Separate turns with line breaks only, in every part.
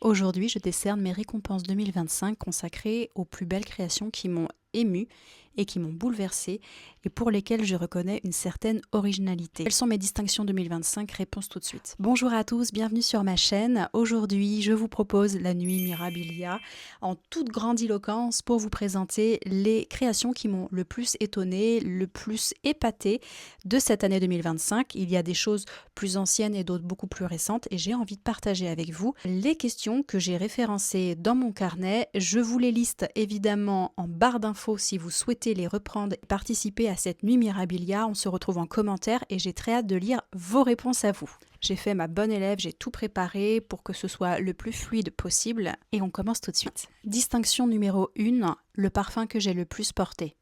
Aujourd'hui, je décerne mes récompenses 2025 consacrées aux plus belles créations qui m'ont émue et qui m'ont bouleversée et pour lesquelles je reconnais une certaine originalité. Quelles sont mes distinctions 2025? Réponse tout de suite. Bonjour à tous, bienvenue sur ma chaîne. Aujourd'hui, je vous propose la nuit Mirabilia en toute grandiloquence pour vous présenter les créations qui m'ont le plus étonnée, le plus épatée de cette année 2025. Il y a des choses plus anciennes et d'autres beaucoup plus récentes et j'ai envie de partager avec vous les questions que j'ai référencées dans mon carnet. Je vous les liste évidemment en barre d'infos si vous souhaitez les reprendre et participer à cette nuit Mirabilia. On se retrouve en commentaire et j'ai très hâte de lire vos réponses à vous. J'ai fait ma bonne élève, j'ai tout préparé pour que ce soit le plus fluide possible et on commence tout de suite. Distinction numéro 1, le parfum que j'ai le plus porté.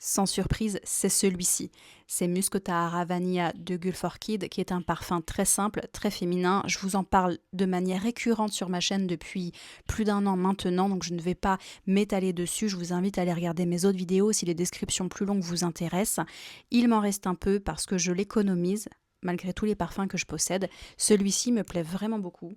Sans surprise, c'est celui-ci. C'est Muscotahara Vanilla de Gulf Orchid, qui est un parfum très simple, très féminin. Je vous en parle de manière récurrente sur ma chaîne depuis plus d'un an maintenant, donc je ne vais pas m'étaler dessus. Je vous invite à aller regarder mes autres vidéos si les descriptions plus longues vous intéressent. Il m'en reste un peu parce que je l'économise, malgré tous les parfums que je possède. Celui-ci me plaît vraiment beaucoup.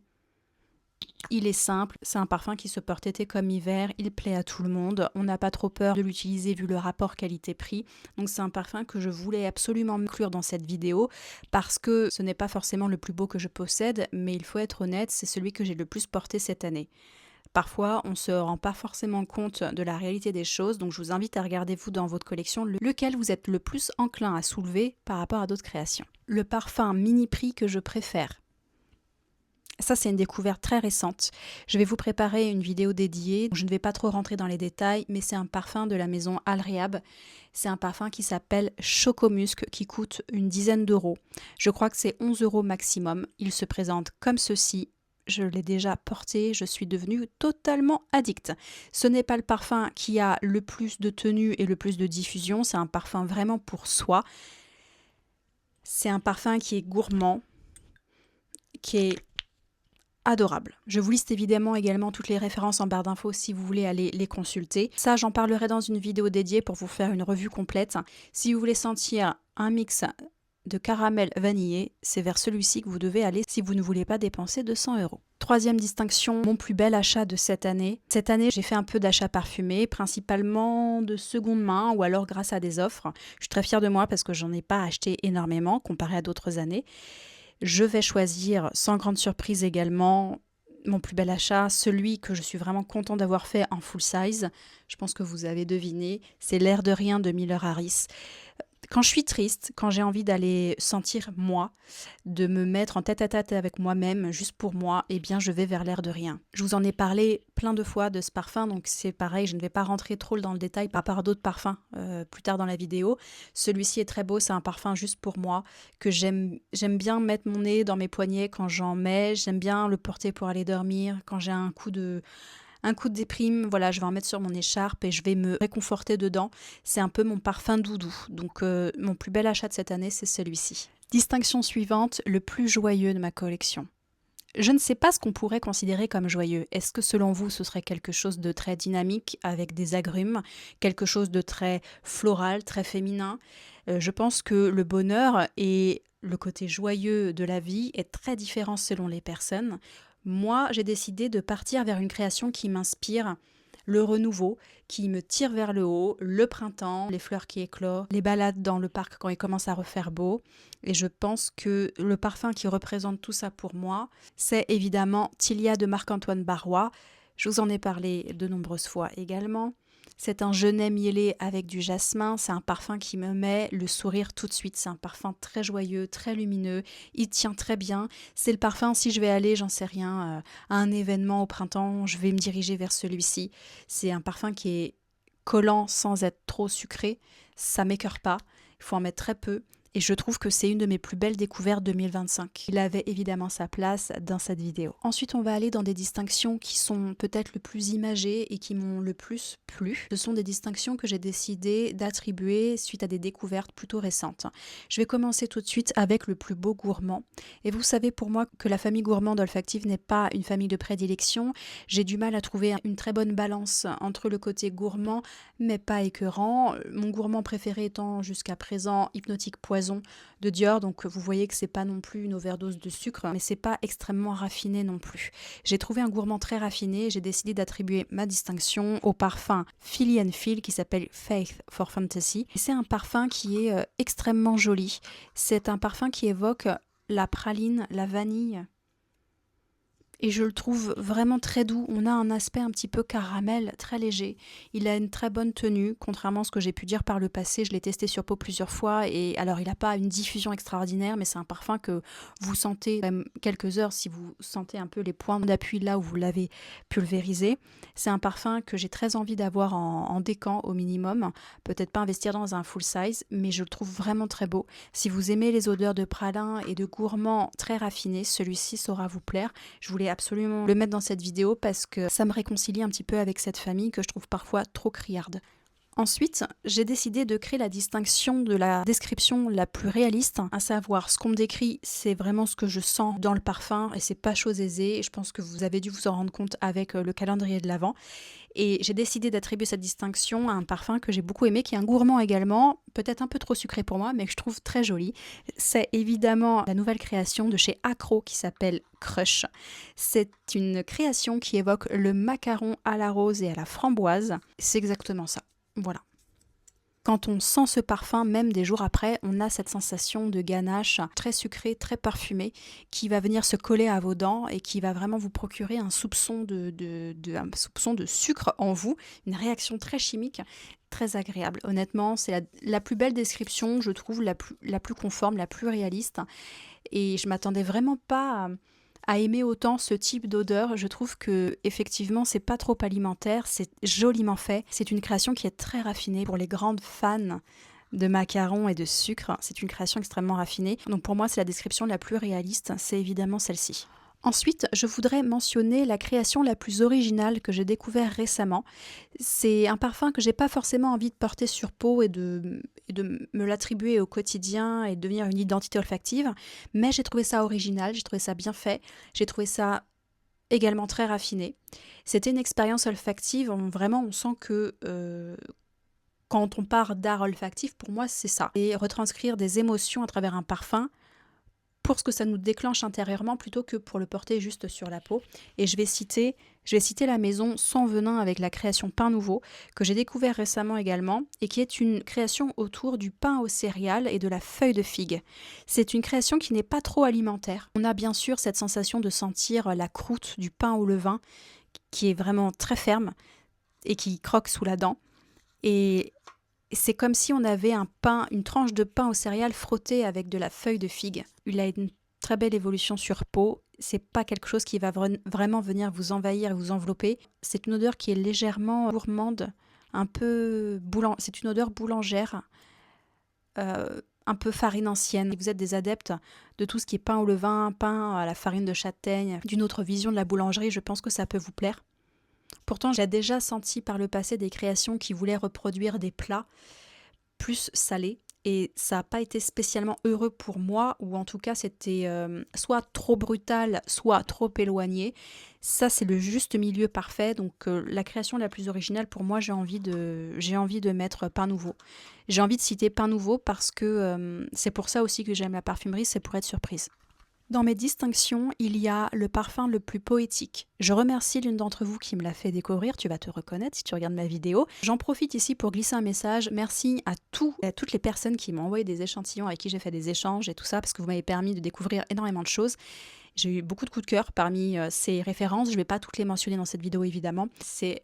Il est simple, c'est un parfum qui se porte été comme hiver, il plaît à tout le monde, on n'a pas trop peur de l'utiliser vu le rapport qualité-prix. Donc c'est un parfum que je voulais absolument inclure dans cette vidéo parce que ce n'est pas forcément le plus beau que je possède, mais il faut être honnête, c'est celui que j'ai le plus porté cette année. Parfois, on ne se rend pas forcément compte de la réalité des choses, donc je vous invite à regarder vous dans votre collection lequel vous êtes le plus enclin à soulever par rapport à d'autres créations. Le parfum mini prix que je préfère. Ça, c'est une découverte très récente. Je vais vous préparer une vidéo dédiée. Je ne vais pas trop rentrer dans les détails, mais c'est un parfum de la maison Al Rehab. C'est un parfum qui s'appelle Chocomusc, qui coûte une dizaine d'euros. Je crois que c'est 11 euros maximum. Il se présente comme ceci. Je l'ai déjà porté, je suis devenue totalement addict. Ce n'est pas le parfum qui a le plus de tenue et le plus de diffusion. C'est un parfum vraiment pour soi. C'est un parfum qui est gourmand, qui est adorable. Je vous liste évidemment également toutes les références en barre d'infos si vous voulez aller les consulter. Ça, j'en parlerai dans une vidéo dédiée pour vous faire une revue complète. Si vous voulez sentir un mix de caramel vanillé, c'est vers celui-ci que vous devez aller si vous ne voulez pas dépenser 200 euros. Troisième distinction, mon plus bel achat de cette année. Cette année, j'ai fait un peu d'achats parfumés, principalement de seconde main ou alors grâce à des offres. Je suis très fière de moi parce que j'en ai pas acheté énormément comparé à d'autres années. Je vais choisir, sans grande surprise également, mon plus bel achat, celui que je suis vraiment content d'avoir fait en full size. Je pense que vous avez deviné, c'est L'air de rien de Miller Harris. Quand je suis triste, quand j'ai envie d'aller sentir moi, de me mettre en tête-à-tête avec moi-même, juste pour moi, eh bien je vais vers L'air de rien. Je vous en ai parlé plein de fois de ce parfum, donc c'est pareil, je ne vais pas rentrer trop dans le détail par rapport à d'autres parfums plus tard dans la vidéo. Celui-ci est très beau, c'est un parfum juste pour moi, que j'aime bien mettre mon nez dans mes poignets quand j'en mets, j'aime bien le porter pour aller dormir, quand j'ai un coup de déprime, voilà, je vais en mettre sur mon écharpe et je vais me réconforter dedans. C'est un peu mon parfum doudou. Donc mon plus bel achat de cette année, c'est celui-ci. Distinction suivante, le plus joyeux de ma collection. Je ne sais pas ce qu'on pourrait considérer comme joyeux. Est-ce que selon vous, ce serait quelque chose de très dynamique avec des agrumes, quelque chose de très floral, très féminin? Je pense que le bonheur et le côté joyeux de la vie est très différent selon les personnes. Moi, j'ai décidé de partir vers une création qui m'inspire, le renouveau, qui me tire vers le haut, le printemps, les fleurs qui éclorent, les balades dans le parc quand il commence à refaire beau. Et je pense que le parfum qui représente tout ça pour moi, c'est évidemment Tilia de Marc-Antoine Barrois. Je vous en ai parlé de nombreuses fois également. C'est un genêt mielé avec du jasmin, c'est un parfum qui me met le sourire tout de suite, c'est un parfum très joyeux, très lumineux, il tient très bien. C'est le parfum, si je vais aller, j'en sais rien, à un événement au printemps, je vais me diriger vers celui-ci. C'est un parfum qui est collant sans être trop sucré, ça m'écœure pas, il faut en mettre très peu. Et je trouve que c'est une de mes plus belles découvertes 2025. Il avait évidemment sa place dans cette vidéo. Ensuite, on va aller dans des distinctions qui sont peut-être le plus imagées et qui m'ont le plus plu. Ce sont des distinctions que j'ai décidé d'attribuer suite à des découvertes plutôt récentes. Je vais commencer tout de suite avec le plus beau gourmand. Et vous savez pour moi que la famille gourmande olfactive n'est pas une famille de prédilection. J'ai du mal à trouver une très bonne balance entre le côté gourmand mais pas écœurant. Mon gourmand préféré étant jusqu'à présent Hypnotique Poison livraison de Dior, donc vous voyez que c'est pas non plus une overdose de sucre, mais c'est pas extrêmement raffiné non plus. J'ai trouvé un gourmand très raffiné, j'ai décidé d'attribuer ma distinction au parfum Philly & Phil qui s'appelle Faith for Fantasy. C'est un parfum qui est extrêmement joli. C'est un parfum qui évoque la praline, la vanille. Et je le trouve vraiment très doux. On a un aspect un petit peu caramel, très léger. Il a une très bonne tenue, contrairement à ce que j'ai pu dire par le passé. Je l'ai testé sur peau plusieurs fois. Et alors, il n'a pas une diffusion extraordinaire, mais c'est un parfum que vous sentez même quelques heures si vous sentez un peu les points d'appui là où vous l'avez pulvérisé. C'est un parfum que j'ai très envie d'avoir en décan au minimum. Peut-être pas investir dans un full size, mais je le trouve vraiment très beau. Si vous aimez les odeurs de pralin et de gourmand très raffinés, celui-ci saura vous plaire. Je voulais absolument le mettre dans cette vidéo parce que ça me réconcilie un petit peu avec cette famille que je trouve parfois trop criarde. Ensuite, j'ai décidé de créer la distinction de la description la plus réaliste, à savoir ce qu'on me décrit, c'est vraiment ce que je sens dans le parfum et c'est pas chose aisée. Et je pense que vous avez dû vous en rendre compte avec le calendrier de l'Avent. Et j'ai décidé d'attribuer cette distinction à un parfum que j'ai beaucoup aimé, qui est un gourmand également, peut-être un peu trop sucré pour moi, mais que je trouve très joli. C'est évidemment la nouvelle création de chez Acro qui s'appelle Crush. C'est une création qui évoque le macaron à la rose et à la framboise. C'est exactement ça. Voilà. Quand on sent ce parfum, même des jours après, on a cette sensation de ganache très sucrée, très parfumée, qui va venir se coller à vos dents et qui va vraiment vous procurer un soupçon un soupçon de sucre en vous, une réaction très chimique, très agréable. Honnêtement, c'est la plus belle description, je trouve, la plus conforme, la plus réaliste. Et je m'attendais vraiment pas à aimer autant ce type d'odeur. Je trouve que effectivement c'est pas trop alimentaire, c'est joliment fait. C'est une création qui est très raffinée pour les grandes fans de macarons et de sucre. C'est une création extrêmement raffinée. Donc pour moi c'est la description la plus réaliste, c'est évidemment celle-ci. Ensuite, je voudrais mentionner la création la plus originale que j'ai découvert récemment. C'est un parfum que j'ai pas forcément envie de porter sur peau et de me l'attribuer au quotidien et de devenir une identité olfactive, mais j'ai trouvé ça original, j'ai trouvé ça bien fait, j'ai trouvé ça également très raffiné. C'était une expérience olfactive, vraiment on sent que quand on parle d'art olfactif, pour moi c'est ça. Et retranscrire des émotions à travers un parfum, pour ce que ça nous déclenche intérieurement plutôt que pour le porter juste sur la peau. Et je vais citer la maison Sans Venin avec la création Pain Nouveau, que j'ai découvert récemment également, et qui est une création autour du pain aux céréales et de la feuille de figue. C'est une création qui n'est pas trop alimentaire. On a bien sûr cette sensation de sentir la croûte du pain au levain, qui est vraiment très ferme et qui croque sous la dent. Et c'est comme si on avait une tranche de pain aux céréales frottée avec de la feuille de figue. Il a une très belle évolution sur peau. C'est pas quelque chose qui va vraiment venir vous envahir et vous envelopper. C'est une odeur qui est légèrement gourmande, c'est une odeur boulangère, un peu farine ancienne. Si vous êtes des adeptes de tout ce qui est pain au levain, pain à la farine de châtaigne, d'une autre vision de la boulangerie, je pense que ça peut vous plaire. Pourtant, j'ai déjà senti par le passé des créations qui voulaient reproduire des plats plus salés et ça n'a pas été spécialement heureux pour moi, ou en tout cas c'était soit trop brutal, soit trop éloigné. Ça c'est le juste milieu parfait, donc la création la plus originale pour moi, j'ai envie de mettre Pain Nouveau. J'ai envie de citer Pain Nouveau parce que c'est pour ça aussi que j'aime la parfumerie, c'est pour être surprise. Dans mes distinctions, il y a le parfum le plus poétique. Je remercie l'une d'entre vous qui me l'a fait découvrir, tu vas te reconnaître si tu regardes ma vidéo. J'en profite ici pour glisser un message. Merci à toutes les personnes qui m'ont envoyé des échantillons, avec qui j'ai fait des échanges et tout ça, parce que vous m'avez permis de découvrir énormément de choses. J'ai eu beaucoup de coups de cœur parmi ces références. Je ne vais pas toutes les mentionner dans cette vidéo évidemment. C'est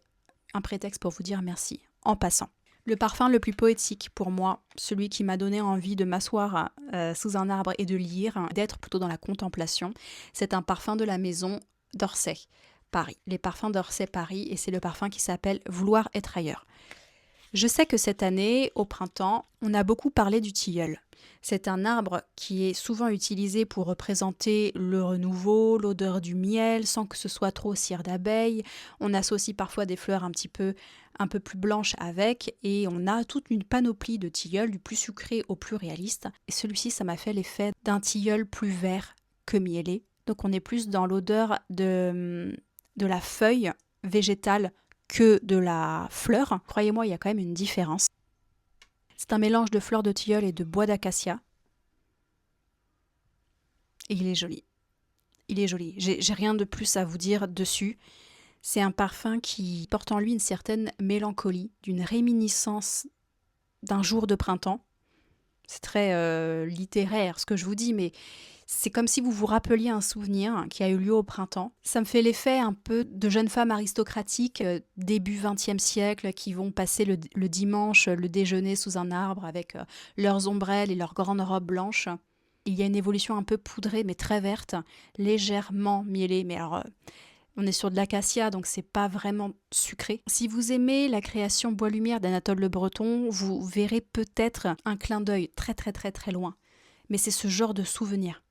un prétexte pour vous dire merci en passant. Le parfum le plus poétique pour moi, celui qui m'a donné envie de m'asseoir sous un arbre et de lire, d'être plutôt dans la contemplation, c'est un parfum de la maison d'Orsay, Paris. Les parfums d'Orsay, Paris, et c'est le parfum qui s'appelle Vouloir être ailleurs. Je sais que cette année, au printemps, on a beaucoup parlé du tilleul. C'est un arbre qui est souvent utilisé pour représenter le renouveau, l'odeur du miel, sans que ce soit trop cire d'abeille. On associe parfois des fleurs un peu plus blanches avec, et on a toute une panoplie de tilleuls, du plus sucré au plus réaliste. Et celui-ci, ça m'a fait l'effet d'un tilleul plus vert que mielé. Donc on est plus dans l'odeur de la feuille végétale que de la fleur. Croyez-moi, il y a quand même une différence. C'est un mélange de fleurs de tilleul et de bois d'acacia. Et il est joli. Il est joli. J'ai rien de plus à vous dire dessus. C'est un parfum qui porte en lui une certaine mélancolie, d'une réminiscence d'un jour de printemps. C'est très littéraire ce que je vous dis, mais c'est comme si vous vous rappeliez un souvenir qui a eu lieu au printemps. Ça me fait l'effet un peu de jeunes femmes aristocratiques début XXe siècle qui vont passer le dimanche le déjeuner sous un arbre avec leurs ombrelles et leurs grandes robes blanches. Il y a une évolution un peu poudrée mais très verte, légèrement mielée, mais alors on est sur de l'acacia, donc c'est pas vraiment sucré. Si vous aimez la création Bois Lumière d'Anatole Le Breton, vous verrez peut-être un clin d'œil très très très très loin. Mais c'est ce genre de souvenir.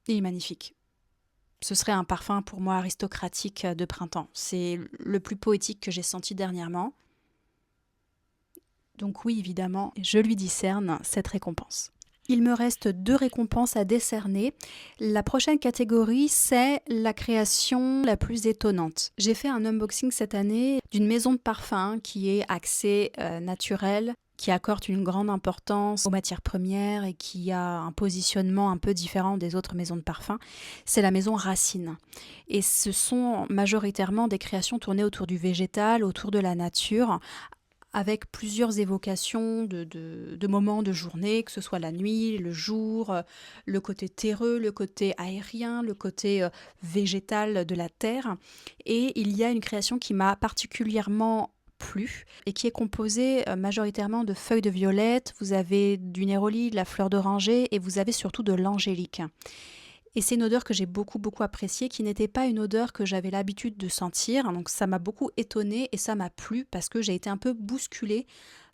Il est magnifique. Ce serait un parfum pour moi aristocratique de printemps. C'est le plus poétique que j'ai senti dernièrement. Donc oui, évidemment, je lui décerne cette récompense. Il me reste 2 récompenses à décerner. La prochaine catégorie, c'est la création la plus étonnante. J'ai fait un unboxing cette année d'une maison de parfum qui est axée naturel, qui accorde une grande importance aux matières premières et qui a un positionnement un peu différent des autres maisons de parfum. C'est la maison Racine. Et ce sont majoritairement des créations tournées autour du végétal, autour de la nature, avec plusieurs évocations de moments de journée, que ce soit la nuit, le jour, le côté terreux, le côté aérien, le côté végétal de la terre. Et il y a une création qui m'a particulièrement plu et qui est composée majoritairement de feuilles de violette, vous avez du néroli, de la fleur d'oranger et vous avez surtout de l'angélique. Et c'est une odeur que j'ai beaucoup appréciée, qui n'était pas une odeur que j'avais l'habitude de sentir. Donc ça m'a beaucoup étonnée et ça m'a plu parce que j'ai été un peu bousculée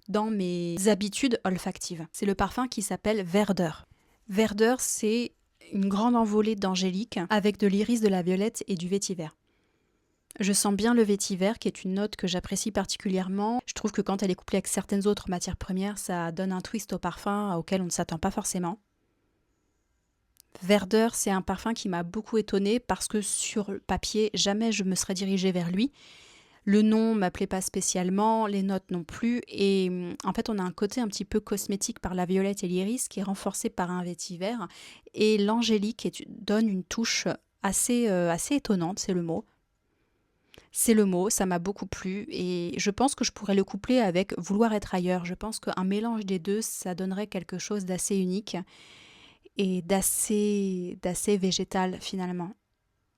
dans mes habitudes olfactives. C'est le parfum qui s'appelle Verdeur. Verdeur, c'est une grande envolée d'angélique avec de l'iris, de la violette et du vétiver. Je sens bien le vétiver qui est une note que j'apprécie particulièrement. Je trouve que quand elle est couplée avec certaines autres matières premières, ça donne un twist au parfum auquel on ne s'attend pas forcément. Verdeur, c'est un parfum qui m'a beaucoup étonnée parce que sur le papier, jamais je me serais dirigée vers lui. Le nom ne m'appelait pas spécialement, les notes non plus. Et en fait, on a un côté un petit peu cosmétique par la violette et l'iris qui est renforcé par un vétiver. Et l'angélique donne une touche assez étonnante, c'est le mot. C'est le mot, ça m'a beaucoup plu et je pense que je pourrais le coupler avec Vouloir être ailleurs. Je pense qu'un mélange des deux, ça donnerait quelque chose d'assez unique et d'assez végétal finalement,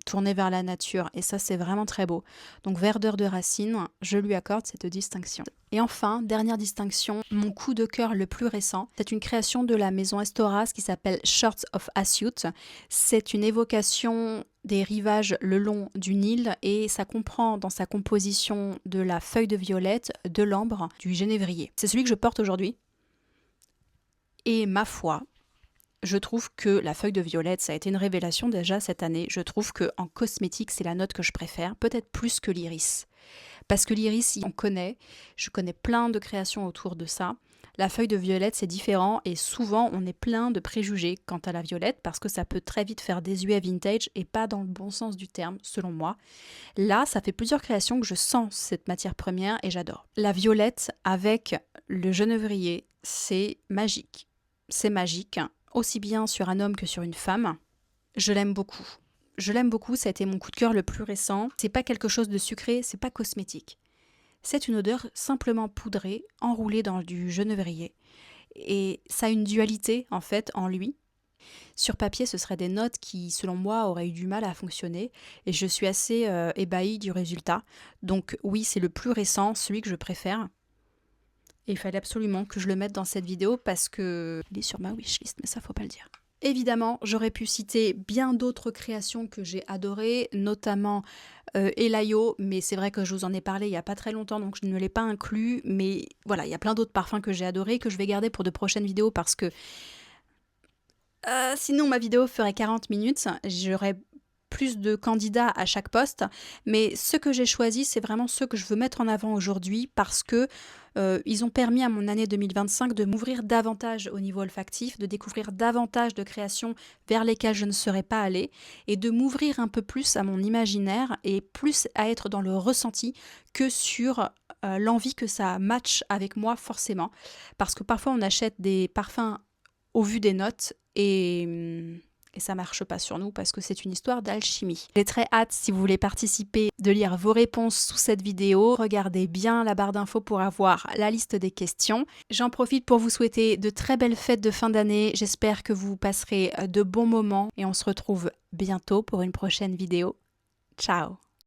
tourné vers la nature. Et ça, c'est vraiment très beau. Donc Verdeur de Racine, je lui accorde cette distinction. Et enfin, dernière distinction, mon coup de cœur le plus récent, c'est une création de la maison Estoras qui s'appelle Shorts of Asyut. C'est une évocation des rivages le long du Nil et ça comprend dans sa composition de la feuille de violette, de l'ambre, du genévrier. C'est celui que je porte aujourd'hui. Et ma foi, je trouve que la feuille de violette, ça a été une révélation déjà cette année. Je trouve qu'en cosmétique, c'est la note que je préfère, peut-être plus que l'iris. Parce que l'iris, on connaît, je connais plein de créations autour de ça. La feuille de violette, c'est différent et souvent, on est plein de préjugés quant à la violette parce que ça peut très vite faire désuet vintage et pas dans le bon sens du terme, selon moi. Là, ça fait plusieurs créations que je sens cette matière première et j'adore. La violette avec le genévrier, c'est magique. C'est magique, aussi bien sur un homme que sur une femme. Je l'aime beaucoup. Je l'aime beaucoup, ça a été mon coup de cœur le plus récent. C'est pas quelque chose de sucré, c'est pas cosmétique. C'est une odeur simplement poudrée, enroulée dans du genévrier. Et ça a une dualité, en fait, en lui. Sur papier, ce seraient des notes qui, selon moi, auraient eu du mal à fonctionner. Et je suis assez ébahie du résultat. Donc oui, c'est le plus récent, celui que je préfère. Et il fallait absolument que je le mette dans cette vidéo parce que il est sur ma wishlist, mais ça, faut pas le dire. Évidemment, j'aurais pu citer bien d'autres créations que j'ai adorées, notamment Elayo, mais c'est vrai que je vous en ai parlé il n'y a pas très longtemps, donc je ne l'ai pas inclus. Mais voilà, il y a plein d'autres parfums que j'ai adorés, que je vais garder pour de prochaines vidéos parce que sinon ma vidéo ferait 40 minutes. J'aurais plus de candidats à chaque poste, mais ceux que j'ai choisis, c'est vraiment ceux que je veux mettre en avant aujourd'hui parce que ils ont permis à mon année 2025 de m'ouvrir davantage au niveau olfactif, de découvrir davantage de créations vers lesquelles je ne serais pas allée et de m'ouvrir un peu plus à mon imaginaire et plus à être dans le ressenti que sur l'envie que ça matche avec moi forcément. Parce que parfois on achète des parfums au vu des notes et ça marche pas sur nous parce que c'est une histoire d'alchimie. J'ai très hâte, si vous voulez participer, de lire vos réponses sous cette vidéo. Regardez bien la barre d'infos pour avoir la liste des questions. J'en profite pour vous souhaiter de très belles fêtes de fin d'année. J'espère que vous passerez de bons moments et on se retrouve bientôt pour une prochaine vidéo. Ciao!